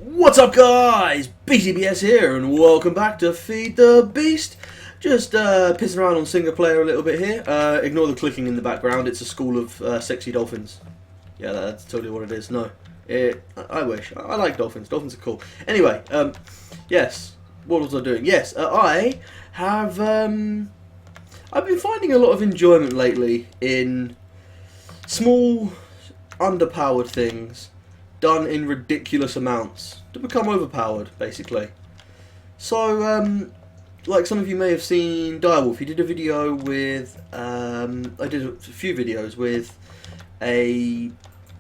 What's up guys, BTBS here and welcome back to Feed the Beast. Just pissing around on single player a little bit here. Ignore the clicking in the background, it's a school of sexy dolphins. Yeah, that's totally what it is. No, I wish. I like dolphins, dolphins are cool. Anyway, yes, what was I doing? Yes, I have, I've been finding a lot of enjoyment lately in small, underpowered things done in ridiculous amounts to become overpowered, basically. So, like some of you may have seen Direwolf, he did a video with, I did a few videos with a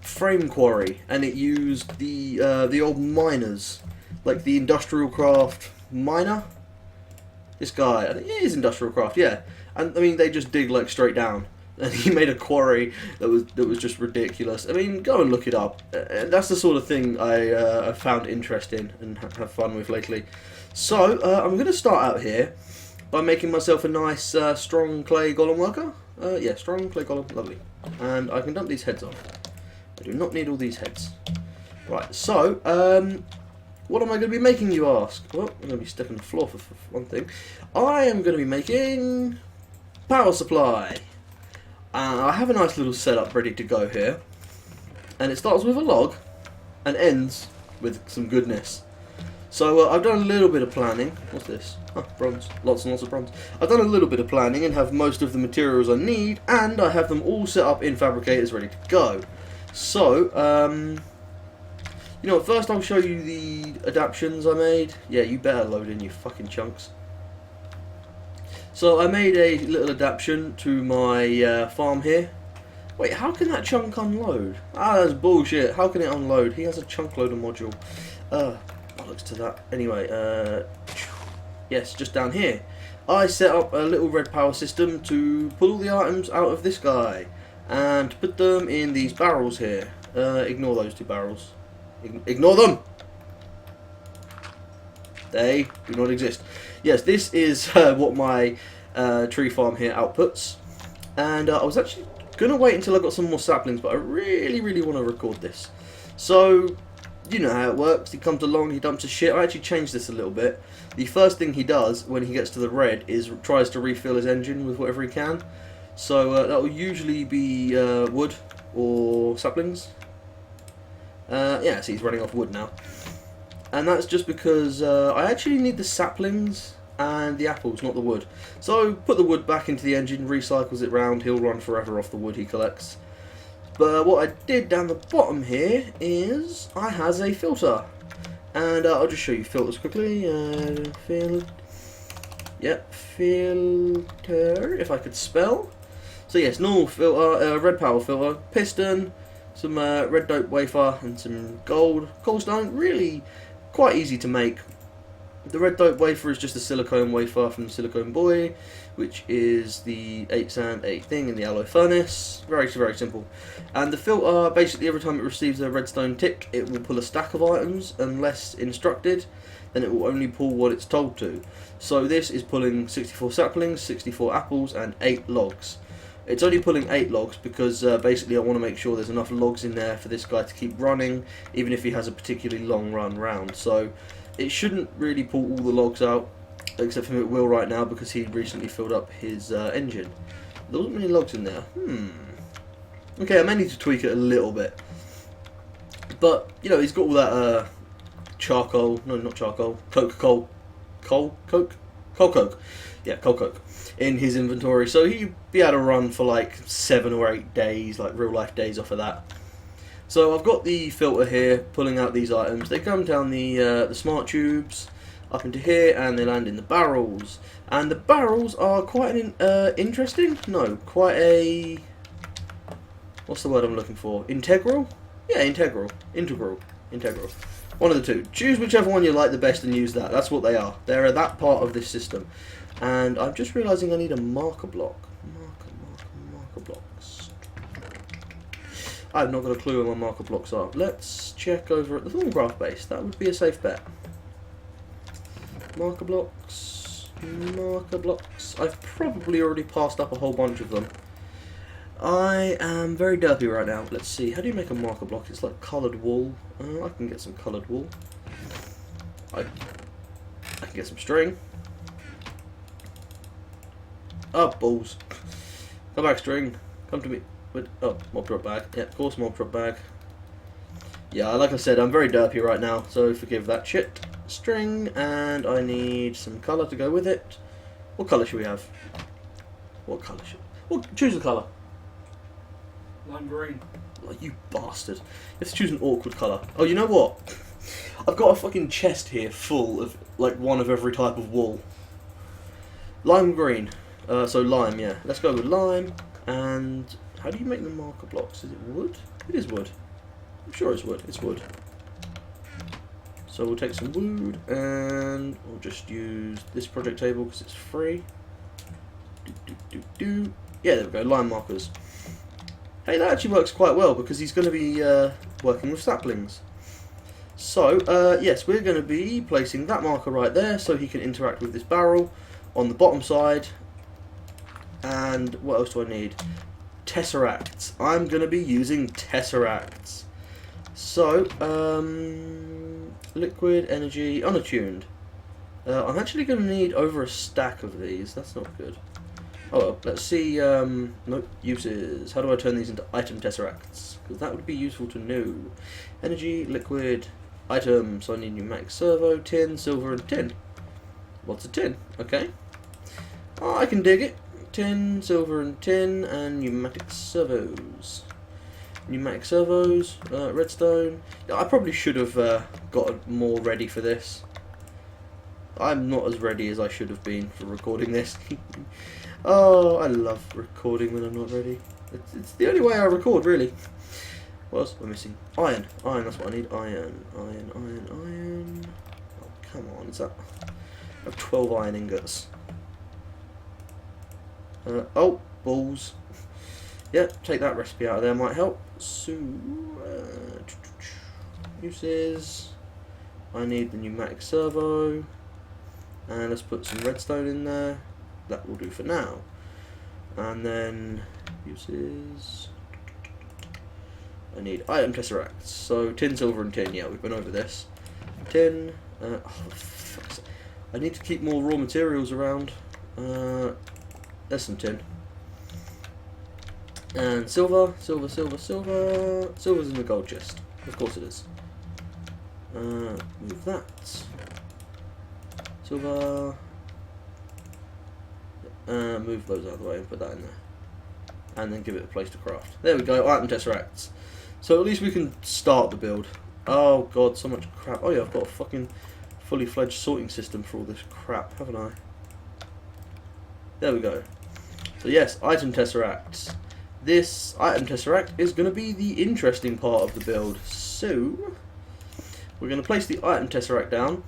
frame quarry, and it used the old miners, like the industrial craft miner. This guy, I think it is industrial craft, yeah. And I mean, they just dig like straight down. And he made a quarry that was just ridiculous. I mean, go and look it up. That's the sort of thing I found interesting and have fun with lately. So I'm going to start out here by making myself a nice strong clay golem worker. Yeah, strong clay golem, lovely. And I can dump these heads off. I do not need all these heads. Right. So what am I going to be making, you ask? Well, I'm going to be stepping the floor for one thing. I am going to be making power supply. I have a nice little setup ready to go here, and it starts with a log and ends with some goodness. So I've done a little bit of planning. What's this? Oh, bronze. Lots and lots of bronze. I've done a little bit of planning and have most of the materials I need, and I have them all set up in fabricators ready to go. So, you know, first I'll show you the adaptions I made. Yeah, you better load in, you fucking chunks. So I made a little adaptation to my farm here. Wait, how can that chunk unload? Ah, that's bullshit. How can it unload? He has a chunk loader module. Bollocks to that. Anyway, yes, just down here. I set up a little red power system to pull all the items out of this guy and put them in these barrels here. Ignore those two barrels. Ignore them! They do not exist. Yes, this is what my tree farm here outputs. And I was actually going to wait until I got some more saplings, but I really want to record this. So, you know how it works. He comes along, he dumps his shit. I actually changed this a little bit. The first thing he does when he gets to the red is tries to refill his engine with whatever he can. So that will usually be wood or saplings. Yeah, see, he's running off wood now. And that's just because I actually need the saplings and the apples, not the wood. So put the wood back into the engine, recycles it round, he'll run forever off the wood he collects. But what I did down the bottom here is I has a filter. And I'll just show you filters quickly. Filter, if I could spell. So yes, normal filter, red power filter, piston, some red dope wafer and some gold. Coalstone, really quite easy to make. The red dope wafer is just a silicone wafer from Silicone Boy, which is the 8 sand, 8 thing in the alloy furnace. Very simple. And the filter, basically every time it receives a redstone tick, it will pull a stack of items. Unless instructed, then it will only pull what it's told to. So this is pulling 64 saplings, 64 apples and 8 logs. It's only pulling 8 logs because basically I want to make sure there's enough logs in there for this guy to keep running, even if he has a particularly long run round. So it shouldn't really pull all the logs out, except for it will right now because he recently filled up his engine. There wasn't many logs in there. Okay, I may need to tweak it a little bit. But, you know, he's got all that charcoal, no, not charcoal, coke. Yeah, coke in his inventory, so he'd be able to run for like 7 or 8 days, like real life days off of that. So I've got the filter here, pulling out these items. They come down the smart tubes up into here, and they land in the barrels. And the barrels are quite an interesting. No, quite a. What's the word I'm looking for? Integral? Yeah, integral. One of the two. Choose whichever one you like the best and use that. That's what they are. They're that part of this system. And I'm just realising I need a marker block. Marker blocks. I've not got a clue where my marker blocks are. Let's check over at the thorn graph base. That would be a safe bet. Marker blocks. I've probably already passed up a whole bunch of them. I am very derpy right now. Let's see. How do you make a marker block? It's like coloured wool. I can get some coloured wool. I can get some string. Oh, balls. Come back, string. Come to me. Oh, mob drop bag. Yeah, of course, mob drop bag. Yeah, like I said, I'm very derpy right now, so forgive that shit. String, and I need some colour to go with it. What colour should we have? What colour should... Well, choose a colour. Lime green. Oh, you bastard. You have to choose an awkward colour. Oh, you know what? I've got a fucking chest here full of, like, one of every type of wool. Lime green. So lime, yeah. Let's go with lime. And how do you make the marker blocks? Is it wood? It is wood. I'm sure it's wood. It's wood. So we'll take some wood and we'll just use this project table because it's free. Yeah, there we go. Lime markers. Hey, that actually works quite well because he's going to be working with saplings. So, yes, we're going to be placing that marker right there so he can interact with this barrel on the bottom side. And what else do I need? Tesseracts. I'm going to be using tesseracts. So, liquid, energy, unattuned. I'm actually going to need over a stack of these. That's not good. Oh well, let's see. Nope, uses. How do I turn these into item tesseracts? Because that would be useful to know. Energy, liquid, item. So I need pneumatic servo, tin, silver, and tin. Lots of tin. Okay. Oh, I can dig it. Tin, silver, and tin, and pneumatic servos. Pneumatic servos, redstone. Yeah, I probably should have got more ready for this. I'm not as ready as I should have been for recording this. Oh, I love recording when I'm not ready. It's the only way I record, really. What else am I missing? Iron. Iron, that's what I need. Iron. Iron, iron, iron. Oh, come on. Is that... I have 12 iron ingots. Oh, balls. Yeah, take that recipe out of there, might help. So, uses. I need the pneumatic servo. And let's put some redstone in there. That will do for now. And then uses. I need item tesseracts. So tin, silver, and tin. Yeah, we've been over this. Tin. Oh, fuck's sake. I need to keep more raw materials around. There's some tin. And silver, silver, silver, silver. Silver's in the gold chest. Of course it is. Move that. Silver. Move those out of the way and put that in there. And then give it a place to craft. There we go, item tesseracts. So at least we can start the build. Oh god, so much crap. Oh yeah, I've got a fucking fully fledged sorting system for all this crap, haven't I? There we go. So yes, item tesseracts. This item tesseract is going to be the interesting part of the build. So, we're going to place the item tesseract down.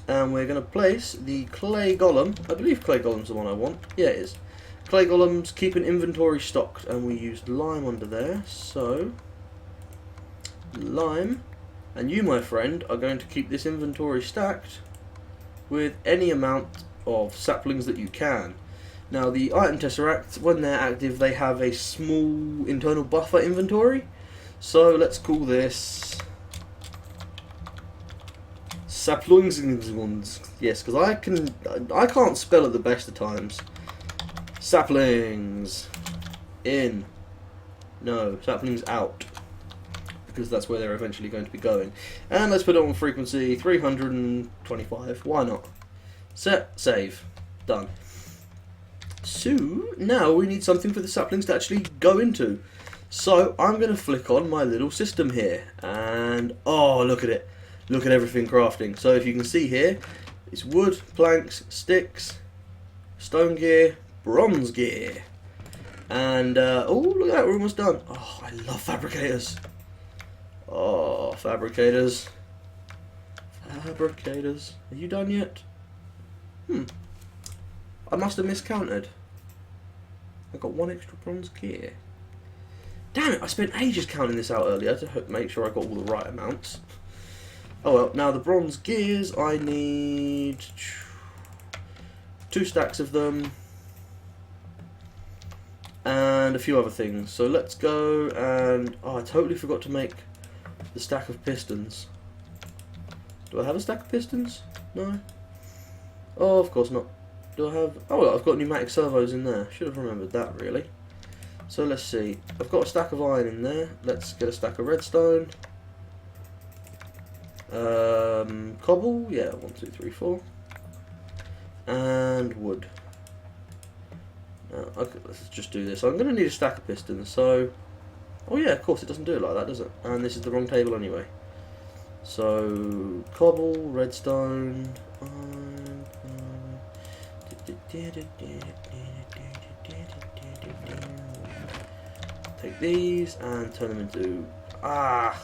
And we're going to place the clay golem. I believe clay golem's the one I want. Yeah, it is. Clay golems keep an inventory stocked. And we used lime under there. So, lime. And you, my friend, are going to keep this inventory stacked with any amount of saplings that you can. Now, the item tesseracts, when they're active, they have a small internal buffer inventory. So, let's call this saplings. Yes, because I can't spell at the best of times. Saplings in. No, saplings out. Because that's where they're eventually going to be going. And let's put it on frequency 325. Why not? Set, save. Done. So, now we need something for the saplings to actually go into. So, I'm going to flick on my little system here. And, oh, look at it. Look at everything crafting. So, if you can see here, it's wood, planks, sticks, stone gear, bronze gear. And, oh, look at that, we're almost done. Oh, I love fabricators. Oh, fabricators. Fabricators. Are you done yet? I must have miscounted. I got one extra bronze gear. Damn it, I spent ages counting this out earlier to make sure I got all the right amounts. Oh well, now the bronze gears, I need 2 stacks of them. And a few other things. So let's go and... Oh, I totally forgot to make the stack of pistons. Do I have a stack of pistons? No. Oh, of course not. Do I have... Oh, I've got pneumatic servos in there. Should have remembered that, really. So let's see. I've got a stack of iron in there. Let's get a stack of redstone. Cobble. Yeah, 1, 2, 3, 4. And wood. Okay, let's just do this. I'm going to need a stack of pistons, so... Oh yeah, of course, it doesn't do it like that, does it? And this is the wrong table anyway. So, cobble, redstone... Take these and turn them into... I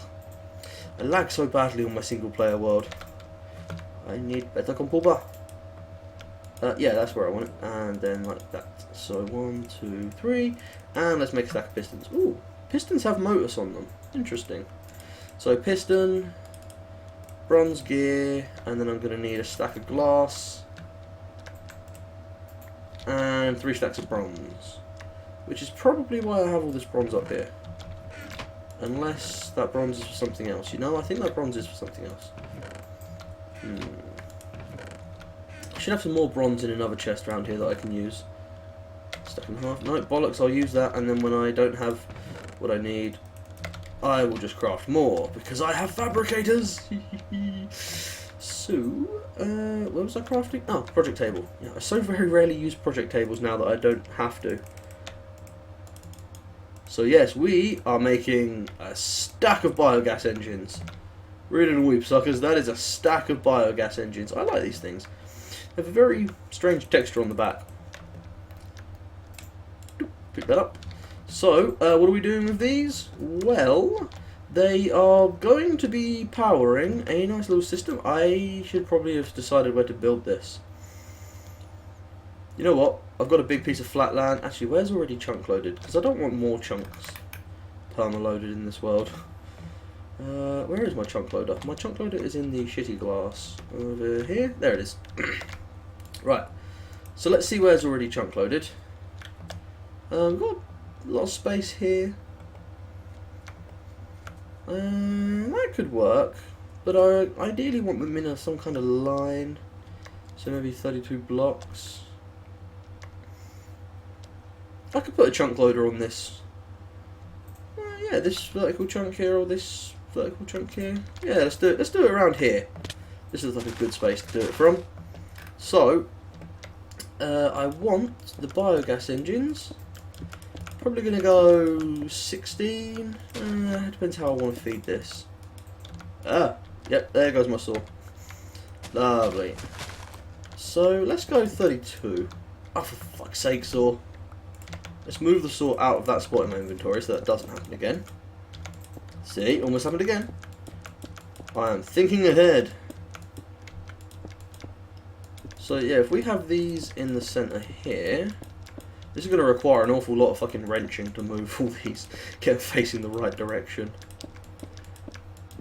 lag so badly on my single player world. I need better computer. Yeah, that's where I want it. And then like that. So 1, 2, 3. And let's make a stack of pistons. Ooh, pistons have motors on them. Interesting. So piston, bronze gear, and then I'm going to need a stack of glass. And 3 stacks of bronze. Which is probably why I have all this bronze up here. Unless that bronze is for something else. You know, I think that bronze is for something else. I should have some more bronze in another chest around here that I can use. Stack in half. No, bollocks, I'll use that, and then when I don't have what I need, I will just craft more, because I have fabricators! So, where was I crafting? Oh, project table. Yeah, I so very rarely use project tables now that I don't have to. So yes, we are making a stack of biogas engines. Read and weep, suckers. That is a stack of biogas engines. I like these things. They have a very strange texture on the back. Pick that up. So, what are we doing with these? Well, they are going to be powering a nice little system. I should probably have decided where to build this. You know what? I've got a big piece of flat land. Actually, where's already chunk loaded? Because I don't want more chunks perma loaded in this world. Where is my chunk loader? My chunk loader is in the shitty glass. Over here? There it is. Right. So let's see where's already chunk loaded. We've got a lot of space here. That could work. But I ideally want them in some kind of line. So maybe 32 blocks. I could put a chunk loader on this. Yeah, this vertical chunk here or this vertical chunk here. Yeah, let's do it. Let's do it around here. This is like a good space to do it from. So, I want the biogas engines. Probably going to go 16. It depends how I want to feed this. Yep, there goes my saw. Lovely. So, let's go 32. Oh, for fuck's sake, saw. Let's move the saw out of that spot in my inventory so that doesn't happen again. See, almost happened again. I am thinking ahead. So yeah, if we have these in the centre here, this is going to require an awful lot of fucking wrenching to move all these, get them facing the right direction.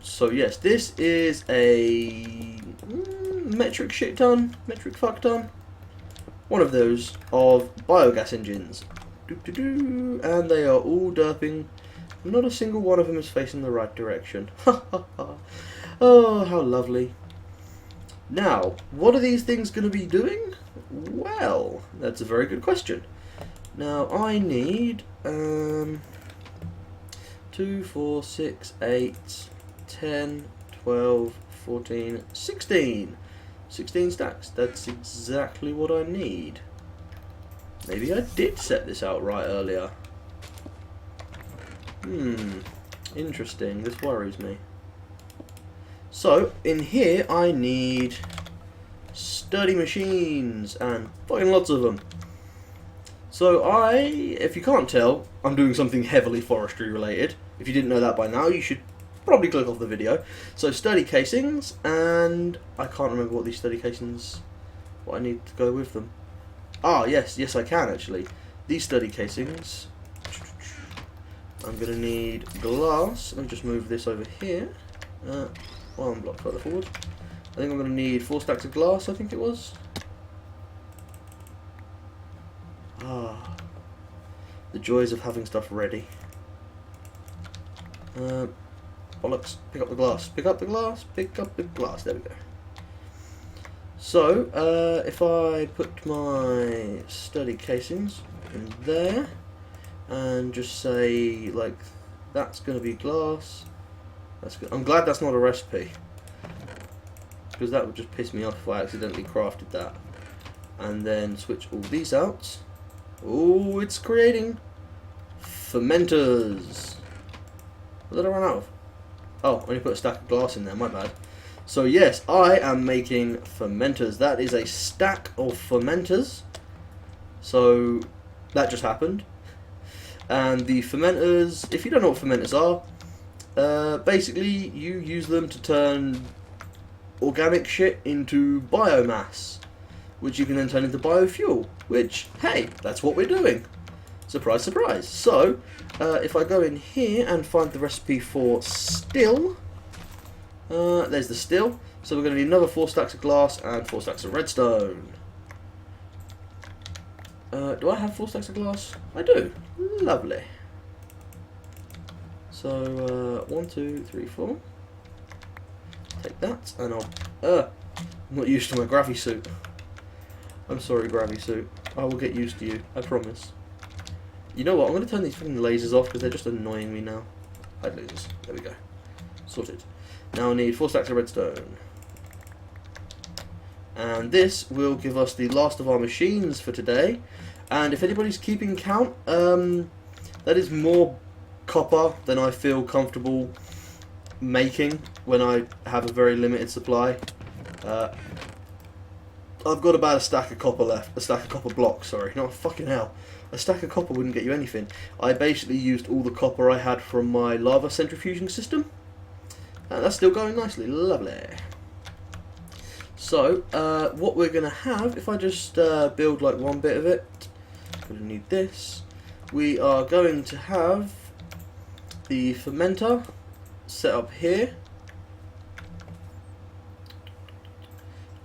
So yes, this is a metric shit ton, metric fuck ton. One of those of biogas engines. And they are all derping. Not a single one of them is facing the right direction. Oh, how lovely. Now, what are these things going to be doing? Well, that's a very good question. Now, I need 2, 4, 6, 8, 10, 12, 14, 16. 16 stacks. That's exactly what I need. Maybe I did set this out right earlier. Interesting. This worries me. So, in here I need sturdy machines, and fucking lots of them. So if you can't tell, I'm doing something heavily forestry related. If you didn't know that by now, you should probably click off the video. So sturdy casings, and I can't remember what these sturdy casings, what I need to go with them. Ah, yes I can actually. These sturdy casings, I'm going to need glass. Let me just move this over here. 1 block further forward. I think I'm going to need 4 stacks of glass, I think it was. Ah, the joys of having stuff ready. bollocks. Pick up the glass. Pick up the glass. Pick up the glass. There we go. So, if I put my sturdy casings in there, and just say, like, that's going to be glass. That's good. I'm glad that's not a recipe, because that would just piss me off if I accidentally crafted that. And then switch all these out. Oh, it's creating fermenters. What did I run out of? Oh, I only put a stack of glass in there, my bad. So yes, I am making fermenters. That is a stack of fermenters. So that just happened. And the fermenters, if you don't know what fermenters are, basically you use them to turn organic shit into biomass, which you can then turn into biofuel, which, hey, that's what we're doing. Surprise, surprise. So, if I go in here and find the recipe for still, there's the still. So we're going to need another 4 stacks of glass and 4 stacks of redstone. Do I have 4 stacks of glass? I do. Lovely. So, 1, 2, 3, 4. Take that, and I'm not used to my gravity suit. I'm sorry, gravity suit. I will get used to you, I promise. You know what, I'm going to turn these fucking lasers off because they're just annoying me now. Hide lasers. There we go. Sorted. Now I need 4 stacks of redstone. And this will give us the last of our machines for today. And if anybody's keeping count, that is more copper than I feel comfortable making when I have a very limited supply. I've got about a stack of copper left. A stack of copper blocks, sorry. No, fucking hell. A stack of copper wouldn't get you anything. I basically used all the copper I had from my lava centrifuging system. And that's still going nicely. Lovely. So, what we're going to have, if I just build like one bit of it, going to need this. We are going to have the fermenter set up here.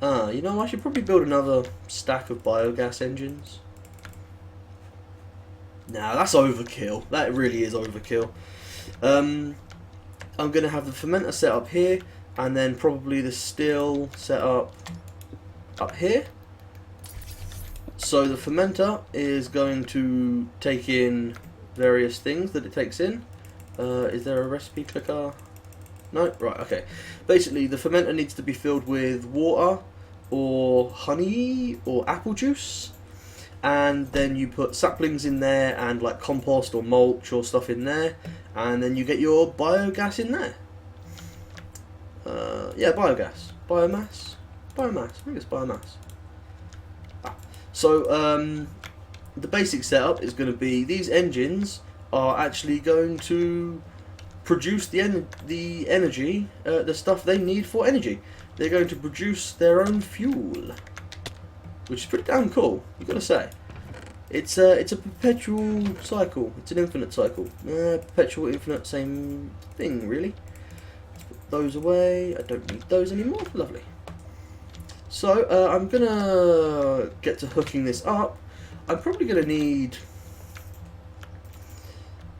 You know, I should probably build another stack of biogas engines. Nah, that's overkill. That really is overkill. I'm going to have the fermenter set up here, and then probably the still set up here. So the fermenter is going to take in various things that it takes in. Is there a recipe clicker? No? Right, okay. Basically, the fermenter needs to be filled with water, or honey, or apple juice. And then you put saplings in there, and like compost or mulch or stuff in there. And then you get your biogas in there. Yeah, biogas. Biomass? Biomass. I think it's biomass. So, the basic setup is going to be these engines are actually going to produce the energy, the stuff they need for energy. They're going to produce their own fuel, which is pretty damn cool, you've got to say. It's a perpetual cycle. It's an infinite cycle. Perpetual, infinite, same thing, really. Let's put those away. I don't need those anymore. Lovely. So, I'm going to get to hooking this up. I'm probably going to need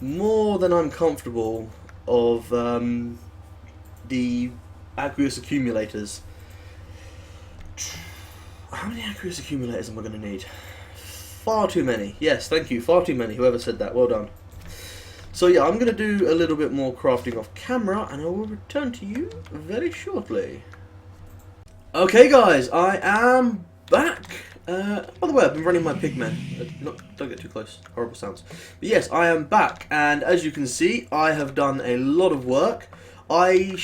more than I'm comfortable of the aqueous accumulators. How many aqueous accumulators am I going to need? Far too many. Yes, thank you. Far too many. Whoever said that. Well done. So yeah, I'm going to do a little bit more crafting off camera, and I will return to you very shortly. Okay guys, I am back. By the way, I've been running my pigmen. Don't get too close. Horrible sounds. But yes, I am back, and as you can see, I have done a lot of work. I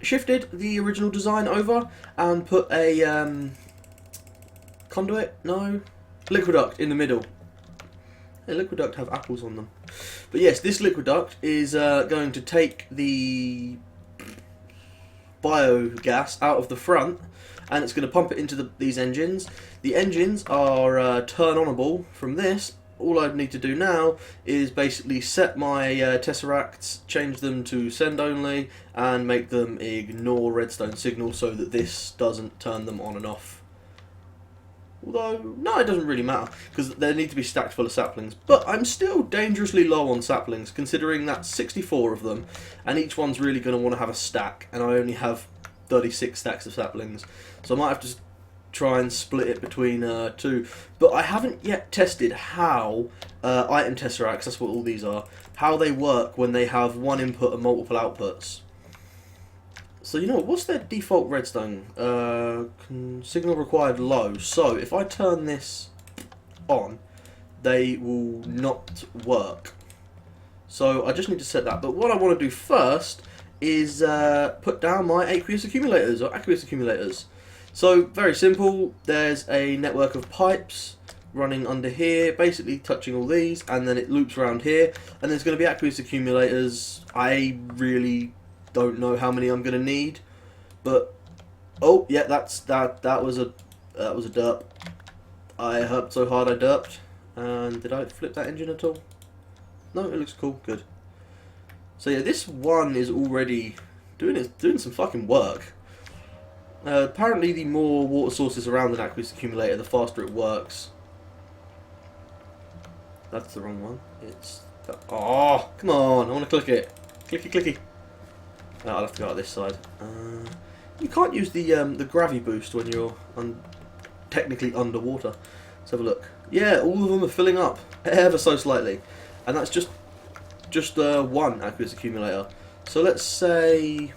shifted the original design over, and put a conduit? No, liquiduct in the middle. Hey, liquiduct have apples on them. But yes, this liquiduct is going to take the biogas out of the front, and it's going to pump it into these engines. The engines are turn-onable from this. All I need to do now is basically set my tesseracts, change them to send only, and make them ignore redstone signal so that this doesn't turn them on and off. Although, no, it doesn't really matter, because they need to be stacked full of saplings. But I'm still dangerously low on saplings, considering that's 64 of them, and each one's really going to want to have a stack, and I only have 36 stacks of saplings. So I might have to try and split it between two. But I haven't yet tested how item tesseracts, that's what all these are, how they work when they have one input and multiple outputs. So you know, what's their default redstone? Signal required low. So if I turn this on, they will not work. So I just need to set that. But what I want to do first is put down my aqueous accumulators, or aqueous accumulators. So very simple. There's a network of pipes running under here, basically touching all these, and then it loops around here. And there's going to be aqueous accumulators. I really don't know how many I'm going to need, but oh yeah, that was a derp. I herped so hard I derped. And did I flip that engine at all? No, it looks cool. Good. So yeah, this one is already doing some fucking work. Apparently, the more water sources around an aqueous accumulator, the faster it works. That's the wrong one. It's oh, come on! I want to click it. Clicky clicky. I'll have to go out this side. You can't use the gravity boost when you're technically underwater. Let's have a look. Yeah, all of them are filling up ever so slightly, and that's just one aqueous accumulator. So let's say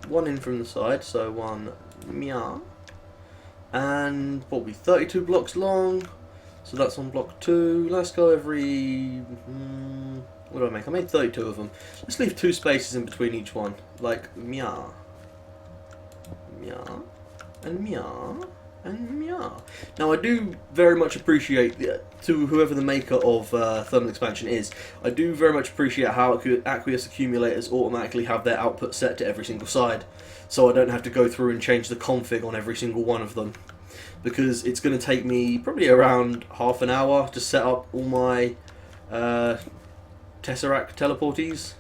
one in from the side. So one, meow, and what will be 32 blocks long. So that's on block 2. Let's go every. What do I make? I made 32 of them. Let's leave 2 spaces in between each one. Like, meow. Meow. And meow. And meow. Now, I do very much appreciate, to whoever the maker of thermal expansion is, I do very much appreciate how aqueous accumulators automatically have their output set to every single side. So I don't have to go through and change the config on every single one of them. Because it's going to take me probably around half an hour to set up all my Tesseract teleporties,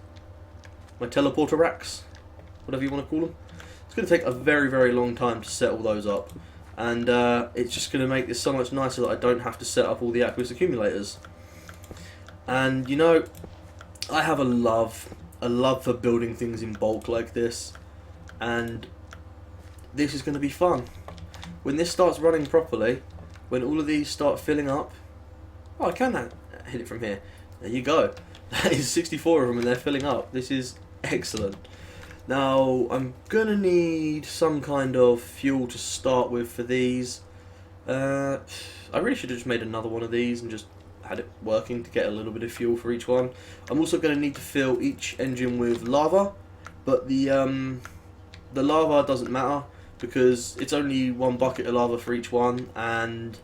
my teleporter racks, whatever you want to call them. It's going to take a very, very long time to set all those up, and it's just going to make this so much nicer that I don't have to set up all the aqueous accumulators. And you know, I have a love for building things in bulk like this, and this is going to be fun. When this starts running properly, when all of these start filling up, oh, I can hit it from here. There you go. That is 64 of them and they're filling up. This is excellent. Now, I'm going to need some kind of fuel to start with for these. I really should have just made another one of these and just had it working to get a little bit of fuel for each one. I'm also going to need to fill each engine with lava, but the lava doesn't matter because it's only 1 bucket of lava for each one, and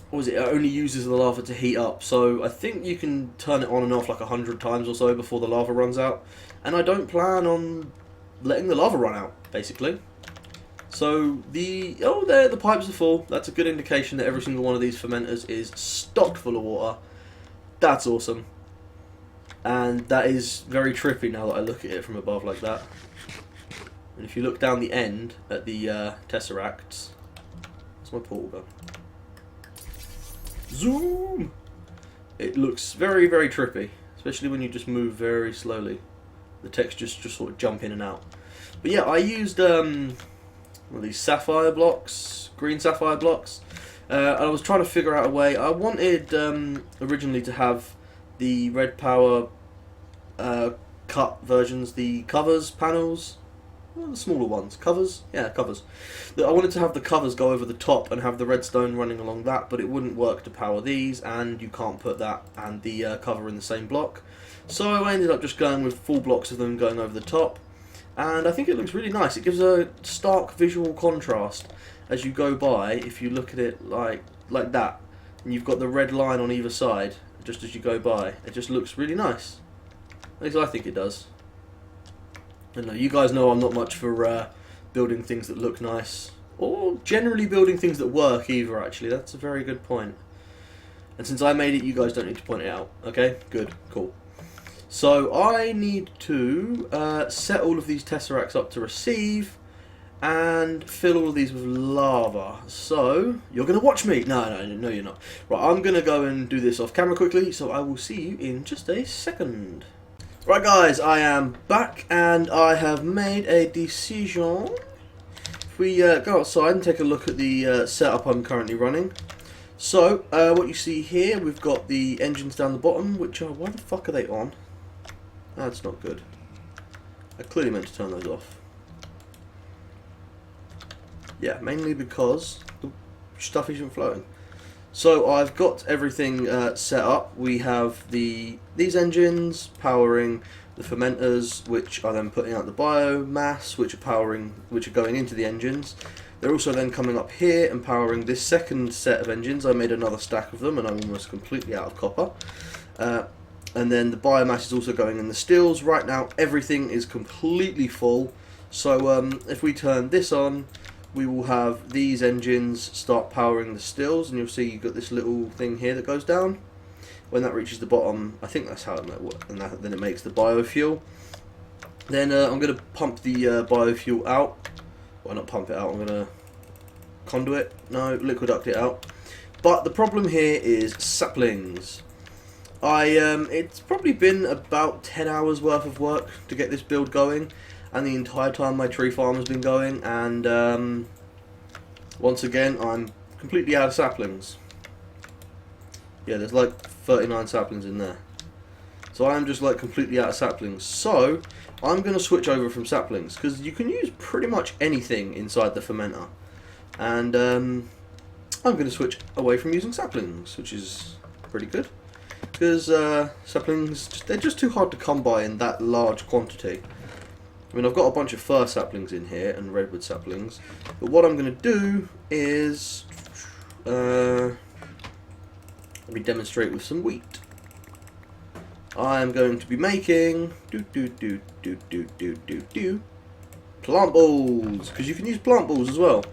what was it? It only uses the lava to heat up, so I think you can turn it on and off like 100 times or so before the lava runs out. And I don't plan on letting the lava run out, basically. So there, the pipes are full. That's a good indication that every single one of these fermenters is stocked full of water. That's awesome. And that is very trippy now that I look at it from above like that. And if you look down the end at the tesseracts, that's my portal gun. Zoom! It looks very, very trippy, especially when you just move very slowly. The textures just sort of jump in and out. But yeah, I used these sapphire blocks, green sapphire blocks, and I was trying to figure out a way. I wanted originally to have the red power cut versions, the covers panels. Well, the smaller ones. Covers? Yeah, covers. I wanted to have the covers go over the top and have the redstone running along that, but it wouldn't work to power these, and you can't put that and the cover in the same block. So I ended up just going with full blocks of them going over the top, and I think it looks really nice. It gives a stark visual contrast as you go by. If you look at it like that, and you've got the red line on either side, just as you go by, it just looks really nice. At least I think it does. I don't know, you guys know I'm not much for building things that look nice, or generally building things that work either, actually. That's a very good point. And since I made it, you guys don't need to point it out. Okay, good, cool. So I need to set all of these tesseracts up to receive, and fill all of these with lava. So, you're going to watch me. No, you're not. Right, I'm going to go and do this off camera quickly, so I will see you in just a second. Right guys, I am back and I have made a decision. If we go outside and take a look at the setup I'm currently running. So, what you see here, we've got the engines down the bottom, which are, why the fuck are they on? That's not good. I clearly meant to turn those off. Yeah, mainly because the stuff isn't flowing. So I've got everything set up. We have these engines powering the fermenters, which are then putting out the biomass, which are going into the engines. They're also then coming up here and powering this second set of engines. I made another stack of them, and I'm almost completely out of copper. And then the biomass is also going in the stills. Right now, everything is completely full. So if we turn this on, we will have these engines start powering the stills, and you'll see you've got this little thing here that goes down. When that reaches the bottom, I think that's how it might work, and then it makes the biofuel. Then I'm going to pump the biofuel out. Well, not pump it out, I'm going to liqueduct it out. But the problem here is saplings. It's probably been about 10 hours worth of work to get this build going. And the entire time my tree farm has been going, and once again I'm completely out of saplings. Yeah, there's like 39 saplings in there. So I'm just like completely out of saplings. So I'm going to switch over from saplings, because you can use pretty much anything inside the fermenter. And I'm going to switch away from using saplings, which is pretty good. Because saplings, they're just too hard to come by in that large quantity. I mean, I've got a bunch of fir saplings in here and redwood saplings, but what I'm going to do is demonstrate with some wheat. I am going to be making plant balls, because you can use plant balls as well.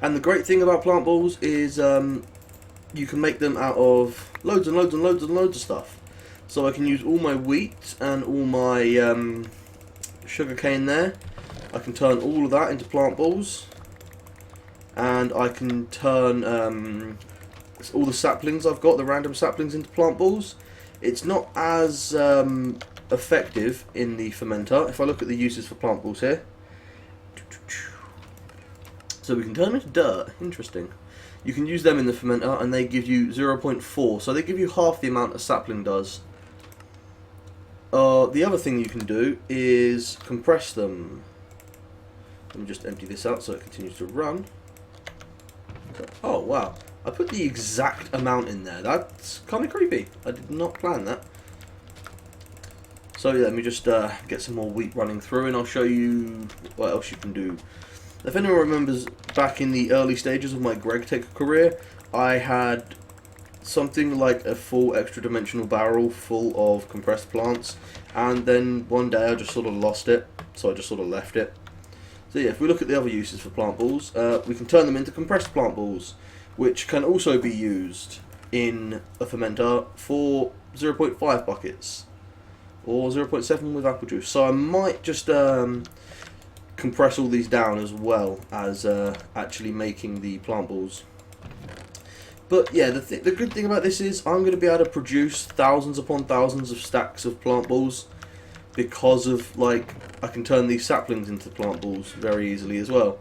And the great thing about plant balls is you can make them out of loads and loads and loads and loads of stuff. So I can use all my wheat and all my sugarcane there. I can turn all of that into plant balls, and I can turn all the saplings I've got, the random saplings, into plant balls. It's not as effective in the fermenter. If I look at the uses for plant balls here, so we can turn them into dirt. Interesting. You can use them in the fermenter, and they give you 0.4, so they give you half the amount a sapling does. The other thing you can do is compress them. Let me just empty this out so it continues to run. Oh wow, I put the exact amount in there. That's kind of creepy. I did not plan that. So yeah, let me just get some more wheat running through, and I'll show you what else you can do. If anyone remembers, back in the early stages of my GregTech career, I had something like a full extra dimensional barrel full of compressed plants, and then one day I just sort of lost it, so I just sort of left it. So yeah, if we look at the other uses for plant balls, we can turn them into compressed plant balls, which can also be used in a fermenter for 0.5 buckets or 0.7 with apple juice. So I might just compress all these down as well as actually making the plant balls. But yeah, the good thing about this is I'm going to be able to produce thousands upon thousands of stacks of plant balls, because of, like, I can turn these saplings into plant balls very easily as well.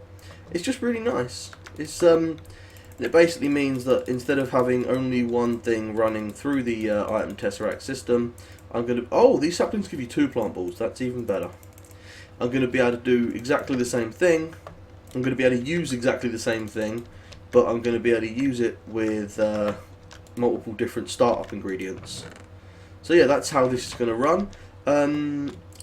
It's just really nice. It basically means that instead of having only one thing running through the item tesseract system, I'm going to... Oh, these saplings give you 2 plant balls. That's even better. I'm going to be able to do exactly the same thing. I'm going to be able to use exactly the same thing, but I'm going to be able to use it with multiple different startup ingredients. So yeah, that's how this is going to run.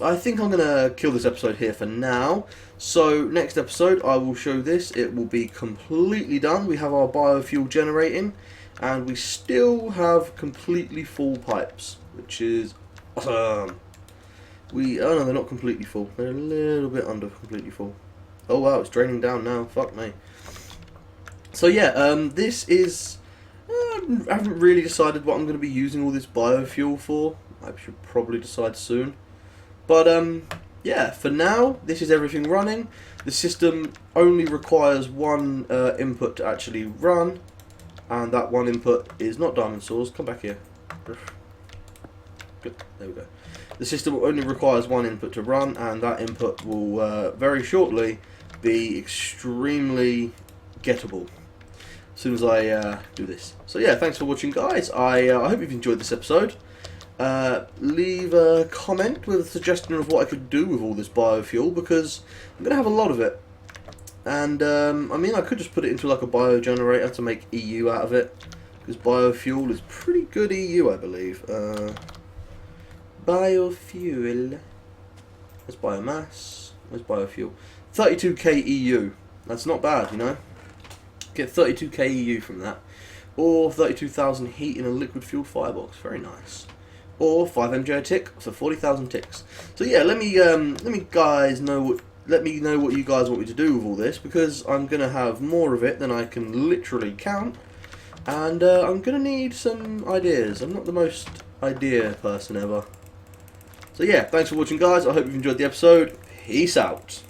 I think I'm going to kill this episode here for now. So next episode I will show this. It will be completely done. We have our biofuel generating, and we still have completely full pipes, which is awesome. Oh no, they're not completely full. They're a little bit under completely full. Oh wow, it's draining down now. Fuck me. So yeah, this is... I haven't really decided what I'm going to be using all this biofuel for. I should probably decide soon. But yeah, for now, this is everything running. The system only requires one input to actually run, and that one input is not diamond saws. Come back here. Good, there we go. The system only requires one input to run, and that input will very shortly be extremely gettable as soon as I do this. So yeah, thanks for watching, guys. I hope you've enjoyed this episode. Leave a comment with a suggestion of what I could do with all this biofuel, because I'm going to have a lot of it. And I mean, I could just put it into like a biogenerator to make EU out of it, because biofuel is pretty good EU, I believe. Biofuel. There's biomass. There's biofuel. 32k EU. That's not bad, you know. Get 32k EU from that, or 32,000 heat in a liquid-fueled firebox. Very nice. Or 5 MJ a tick for 40,000 ticks. So yeah, let me guys know. Let me know what you guys want me to do with all this, because I'm gonna have more of it than I can literally count, and I'm gonna need some ideas. I'm not the most idea person ever. So yeah, thanks for watching, guys. I hope you've enjoyed the episode. Peace out.